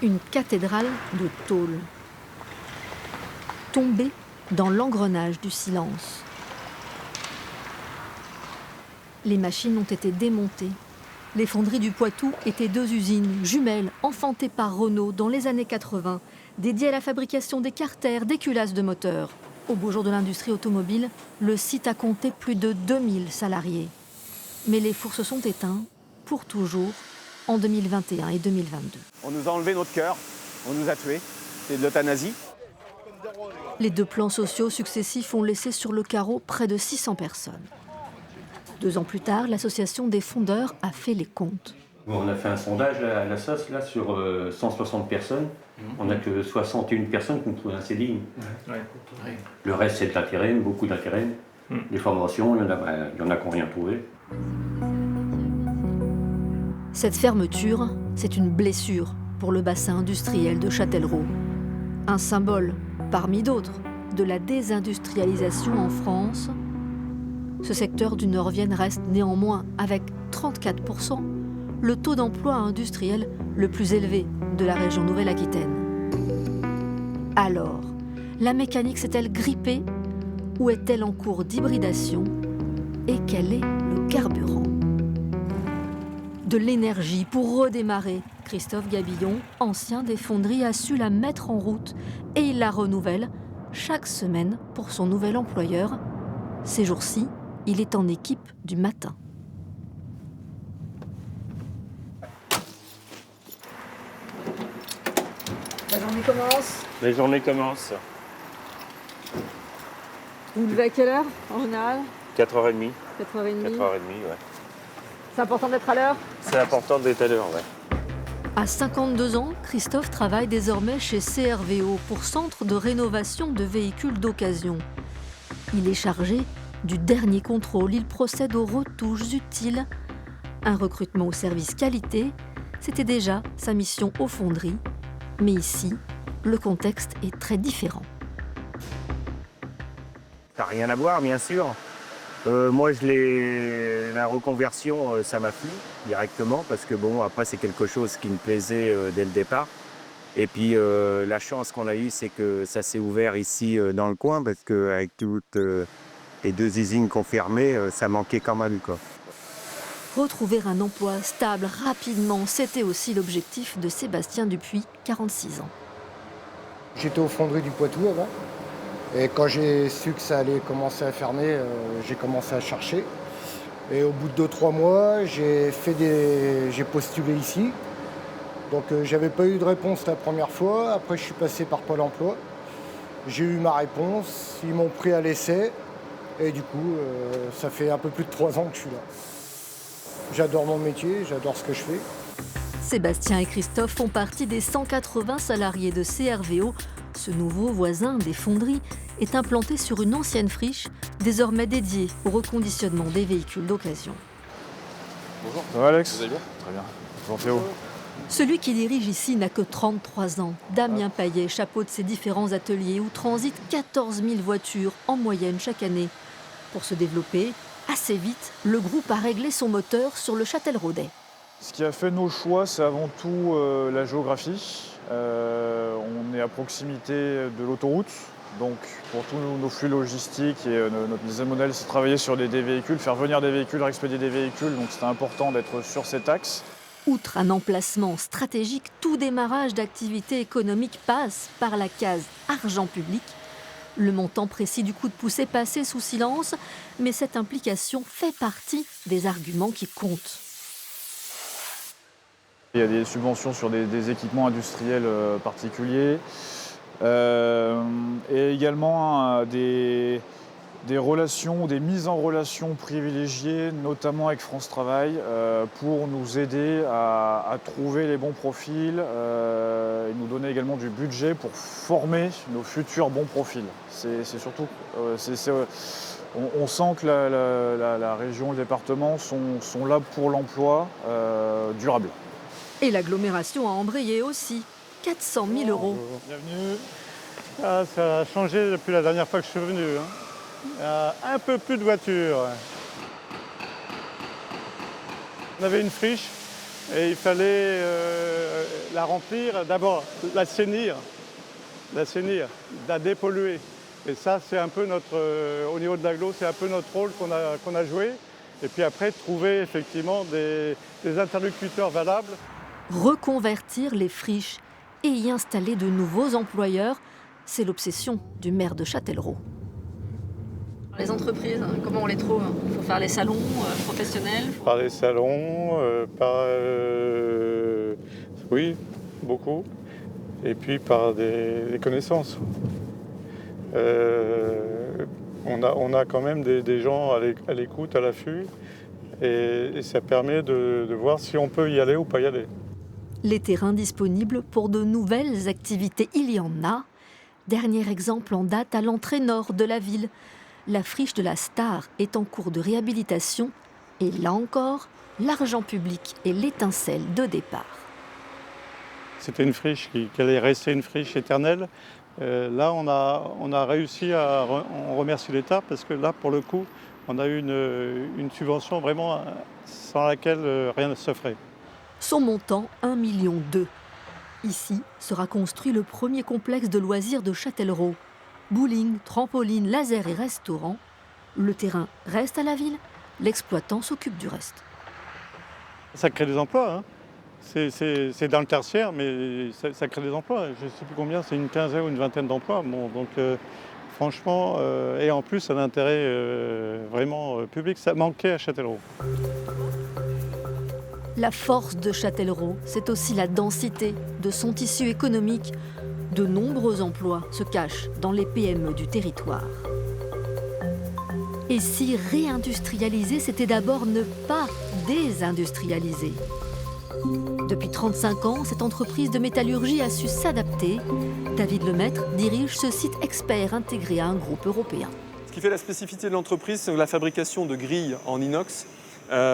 Une cathédrale de tôle, tombée dans l'engrenage du silence. Les machines ont été démontées. Les fonderies du Poitou étaient deux usines jumelles enfantées par Renault dans les années 80, dédiées à la fabrication des carters, des culasses de moteurs. Au beau jour de l'industrie automobile, le site a compté plus de 2000 salariés. Mais les fours se sont éteints pour toujours en 2021 et 2022. On nous a enlevé notre cœur, on nous a tués. C'est de l'euthanasie. Les deux plans sociaux successifs ont laissé sur le carreau près de 600 personnes. 2 ans plus tard, l'association des fondeurs a fait les comptes. On a fait un sondage à la SOS là, sur 160 personnes. On n'a que 61 personnes qui ont trouvé un CDI. Le reste, c'est de l'intérim, beaucoup d'intérim. Les formations, il y en a qui n'ont rien trouvé. Cette fermeture, c'est une blessure pour le bassin industriel de Châtellerault. Un symbole, parmi d'autres, de la désindustrialisation en France. Ce secteur du Nord-Vienne reste néanmoins, avec 34%, le taux d'emploi industriel le plus élevé de la région Nouvelle-Aquitaine. Alors, la mécanique s'est-elle grippée ou est-elle en cours d'hybridation? Et quel est le carburant? De l'énergie pour redémarrer. Christophe Gabillon, ancien des fonderies, a su la mettre en route et il la renouvelle chaque semaine pour son nouvel employeur. Ces jours-ci, il est en équipe du matin. La journée commence. La journée commence. Vous levez à quelle heure en général? 4h30. 4h30. 4h30, ouais. C'est important d'être à l'heure? C'est important d'être à l'heure, ouais. À 52 ans, Christophe travaille désormais chez CRVO pour Centre de rénovation de véhicules d'occasion. Il est chargé du dernier contrôle. Il procède aux retouches utiles. Un recrutement au service qualité, c'était déjà sa mission aux fonderies. Mais ici, le contexte est très différent. Ça n'a rien à voir, bien sûr. Moi, la reconversion, ça m'a plu directement parce que bon, après, c'est quelque chose qui me plaisait dès le départ. Et puis, la chance qu'on a eue, c'est que ça s'est ouvert ici dans le coin parce qu'avec toutes les 2 usines qu'on fermait, ça manquait quand même, quoi. Retrouver un emploi stable rapidement, c'était aussi l'objectif de Sébastien Dupuis, 46 ans. J'étais aux fonderies du Poitou avant. Et quand j'ai su que ça allait commencer à fermer, j'ai commencé à chercher. Et au bout de 2-3 mois, j'ai postulé ici. Donc j'avais pas eu de réponse la première fois. Après, je suis passé par Pôle emploi. J'ai eu ma réponse. Ils m'ont pris à l'essai. Et du coup, ça fait un peu plus de 3 ans que je suis là. J'adore mon métier, j'adore ce que je fais. Sébastien et Christophe font partie des 180 salariés de CRVO. Ce nouveau voisin des fonderies est implanté sur une ancienne friche, désormais dédiée au reconditionnement des véhicules d'occasion. Bonjour. Ça va Alex? Vous allez bien? Très bien. Bonjour Théo. Celui qui dirige ici n'a que 33 ans. Damien Paillet chapeaute ses différents ateliers où transitent 14 000 voitures en moyenne chaque année. Pour se développer, assez vite, le groupe a réglé son moteur sur le Châtelleraudais. Ce qui a fait nos choix, c'est avant tout la géographie. On est à proximité de l'autoroute. Donc pour tous nos flux logistiques et notre business model, c'est de travailler sur des véhicules, faire venir des véhicules, expédier des véhicules. Donc c'était important d'être sur cet axe. Outre un emplacement stratégique, tout démarrage d'activité économique passe par la case argent public. Le montant précis du coup de pouce est passé sous silence, mais cette implication fait partie des arguments qui comptent. Il y a des subventions sur des équipements industriels particuliers et également des relations, des mises en relation privilégiées, notamment avec France Travail, pour nous aider à trouver les bons profils et nous donner également du budget pour former nos futurs bons profils. C'est surtout, on sent que la région, le département sont là pour l'emploi durable. Et l'agglomération a embrayé aussi. 400 000 €. Bienvenue. Ah, ça a changé depuis la dernière fois que je suis venu. Il y a un peu plus de voitures. On avait une friche Et il fallait la remplir, d'abord l'assainir, la dépolluer. Et ça, c'est un peu au niveau de l'agglo, c'est un peu notre rôle qu'on a joué. Et puis après, trouver effectivement des interlocuteurs valables. Reconvertir les friches et y installer de nouveaux employeurs, c'est l'obsession du maire de Châtellerault. Les entreprises, comment on les trouve? Il faut faire les salons professionnels? Par les salons, oui, beaucoup. Et puis par des connaissances. On a quand même des gens à l'écoute, à l'affût. Et ça permet de voir si on peut y aller ou pas y aller. Les terrains disponibles pour de nouvelles activités, il y en a. Dernier exemple en date à l'entrée nord de la ville. La friche de la Star est en cours de réhabilitation. Et là encore, l'argent public est l'étincelle de départ. C'était une friche qui allait rester une friche éternelle. Là, on a réussi on remercie l'État parce que là, pour le coup, on a eu une subvention vraiment sans laquelle rien ne se ferait. Son montant, 1,2 million. Ici sera construit le premier complexe de loisirs de Châtellerault. Bowling, trampoline, laser et restaurant. Le terrain reste à la ville, l'exploitant s'occupe du reste. Ça crée des emplois, hein. C'est dans le tertiaire, mais ça crée des emplois. Je ne sais plus combien, c'est une quinzaine ou une vingtaine d'emplois. Bon, donc franchement, et en plus, un intérêt vraiment public, ça manquait à Châtellerault. La force de Châtellerault, c'est aussi la densité de son tissu économique. De nombreux emplois se cachent dans les PME du territoire. Et si réindustrialiser, c'était d'abord ne pas désindustrialiser. Depuis 35 ans, cette entreprise de métallurgie a su s'adapter. David Lemaître dirige ce site expert intégré à un groupe européen. Ce qui fait la spécificité de l'entreprise, c'est la fabrication de grilles en inox.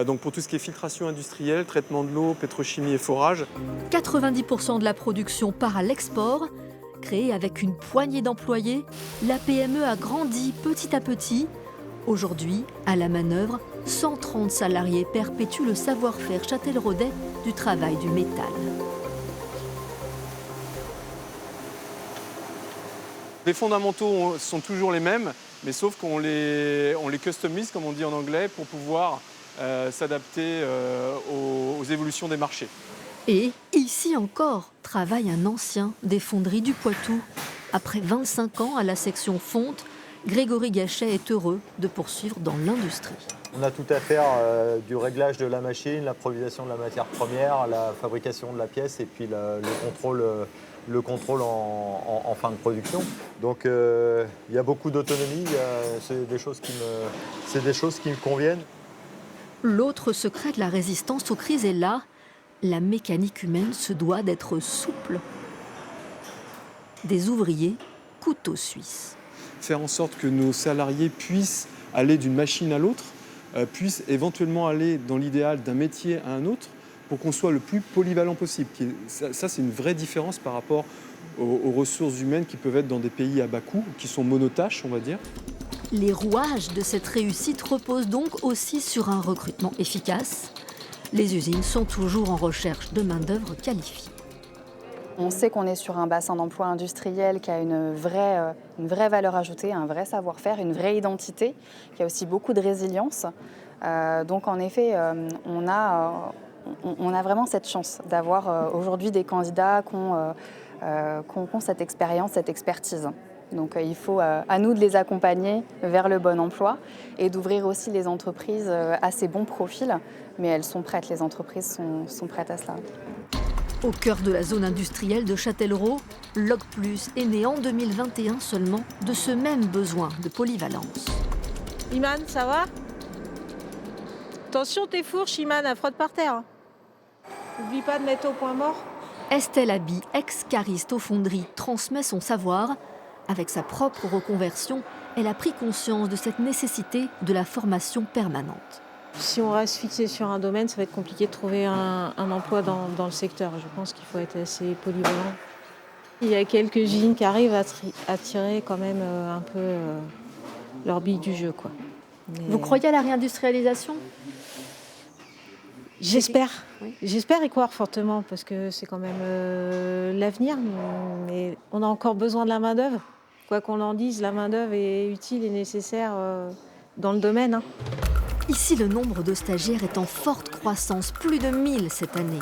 Donc pour tout ce qui est filtration industrielle, traitement de l'eau, pétrochimie et forage. 90% de la production part à l'export. Créée avec une poignée d'employés, la PME a grandi petit à petit. Aujourd'hui, à la manœuvre, 130 salariés perpétuent le savoir-faire châtelleraudais du travail du métal. Les fondamentaux sont toujours les mêmes, mais sauf qu'on les customise, comme on dit en anglais, pour pouvoir s'adapter aux évolutions des marchés. Et ici encore, travaille un ancien des fonderies du Poitou. Après 25 ans à la section fonte, Grégory Gachet est heureux de poursuivre dans l'industrie. On a tout à faire du réglage de la machine, l'improvisation de la matière première, la fabrication de la pièce et puis le contrôle en fin de production. Donc il y a beaucoup d'autonomie, c'est des choses qui me conviennent. L'autre secret de la résistance aux crises est là. La mécanique humaine se doit d'être souple. Des ouvriers couteaux suisses. Faire en sorte que nos salariés puissent aller d'une machine à l'autre, puissent éventuellement aller dans l'idéal d'un métier à un autre, pour qu'on soit le plus polyvalent possible. Ça, c'est une vraie différence par rapport aux ressources humaines qui peuvent être dans des pays à bas coût, qui sont monotâches, on va dire. Les rouages de cette réussite reposent donc aussi sur un recrutement efficace. Les usines sont toujours en recherche de main-d'œuvre qualifiée. On sait qu'on est sur un bassin d'emploi industriel qui a une vraie valeur ajoutée, un vrai savoir-faire, une vraie identité, qui a aussi beaucoup de résilience. Donc en effet, on a vraiment cette chance d'avoir aujourd'hui des candidats qui ont cette expérience, cette expertise. Donc il faut à nous de les accompagner vers le bon emploi et d'ouvrir aussi les entreprises à ces bons profils. Mais elles sont prêtes, les entreprises sont prêtes à cela. Au cœur de la zone industrielle de Châtellerault, LogPlus est né en 2021 seulement de ce même besoin de polyvalence. Iman, ça va? Attention tes fourches, Iman, elles frottent par terre. N'oublie pas de mettre au point mort. Estelle Aby, ex-cariste aux fonderies, transmet son savoir. Avec sa propre reconversion, elle a pris conscience de cette nécessité de la formation permanente. Si on reste fixé sur un domaine, ça va être compliqué de trouver un emploi dans le secteur. Je pense qu'il faut être assez polyvalent. Il y a quelques usines qui arrivent à tirer quand même un peu leur bille du jeu, quoi. Vous croyez à la réindustrialisation ? J'espère. Oui. J'espère y croire fortement parce que c'est quand même l'avenir. Mais on a encore besoin de la main-d'œuvre. Quoi qu'on en dise, la main-d'œuvre est utile et nécessaire dans le domaine. Ici, le nombre de stagiaires est en forte croissance, plus de 1000 cette année.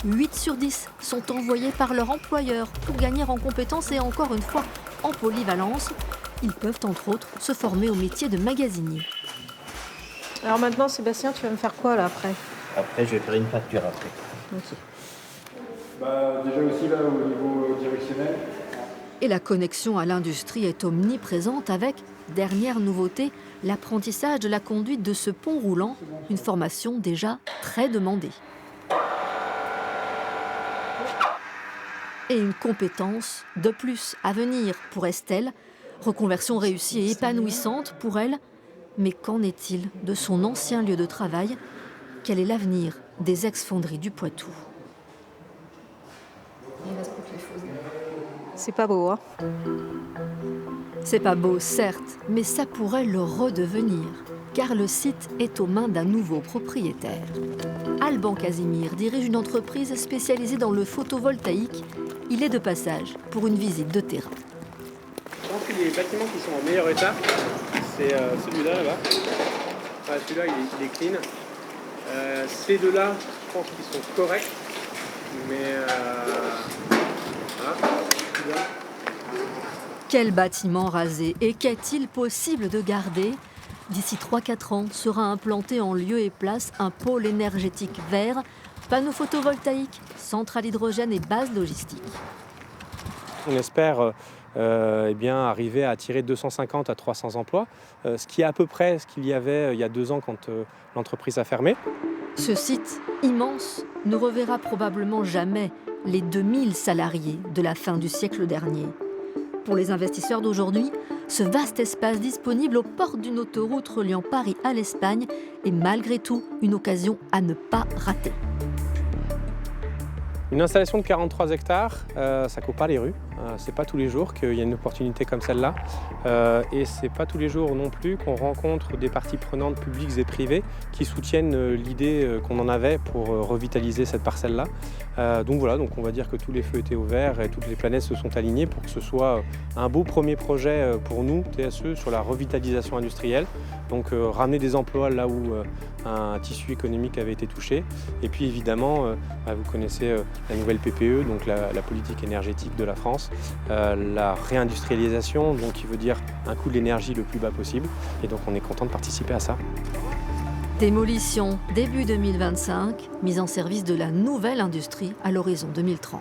8 sur 10 sont envoyés par leur employeur pour gagner en compétences et encore une fois en polyvalence. Ils peuvent entre autres se former au métier de magasinier. Alors maintenant, Sébastien, tu vas me faire quoi là après ? Après, je vais faire une peinture après. Okay. Déjà aussi là au niveau directionnel. Et la connexion à l'industrie est omniprésente avec, dernière nouveauté, l'apprentissage de la conduite de ce pont roulant, une formation déjà très demandée. Et une compétence de plus à venir pour Estelle, reconversion réussie et épanouissante pour elle. Mais qu'en est-il de son ancien lieu de travail ? Quel est l'avenir des ex-fonderies du Poitou ? C'est pas beau, hein ? C'est pas beau, certes, mais ça pourrait le redevenir, car le site est aux mains d'un nouveau propriétaire. Alban Casimir dirige une entreprise spécialisée dans le photovoltaïque. Il est de passage pour une visite de terrain. Je pense que les bâtiments qui sont en meilleur état, c'est celui-là, là-bas. Enfin, celui-là, il est clean. Ces deux-là, je pense qu'ils sont corrects. Mais voilà. Quel bâtiment rasé et qu'est-il possible de garder ? D'ici 3-4 ans sera implanté en lieu et place un pôle énergétique vert, panneaux photovoltaïques, centrale hydrogène et base logistique. On espère arriver à attirer 250 à 300 emplois, ce qui est à peu près ce qu'il y avait il y a 2 ans quand l'entreprise a fermé. Ce site immense ne reverra probablement jamais les 2000 salariés de la fin du siècle dernier. Pour les investisseurs d'aujourd'hui, ce vaste espace disponible aux portes d'une autoroute reliant Paris à l'Espagne est malgré tout une occasion à ne pas rater. Une installation de 43 hectares, ça coupe pas les rues. C'est pas tous les jours qu'il y a une opportunité comme celle-là. Et c'est pas tous les jours non plus qu'on rencontre des parties prenantes publiques et privées qui soutiennent l'idée qu'on en avait pour revitaliser cette parcelle-là. Donc on va dire que tous les feux étaient au vert et toutes les planètes se sont alignées pour que ce soit un beau premier projet pour nous, TSE, sur la revitalisation industrielle. Donc ramener des emplois là où un tissu économique avait été touché. Et puis évidemment, vous connaissez la nouvelle PPE, donc la politique énergétique de la France, la réindustrialisation, donc qui veut dire un coût de l'énergie le plus bas possible. Et donc on est content de participer à ça. Démolition début 2025, mise en service de la nouvelle industrie à l'horizon 2030.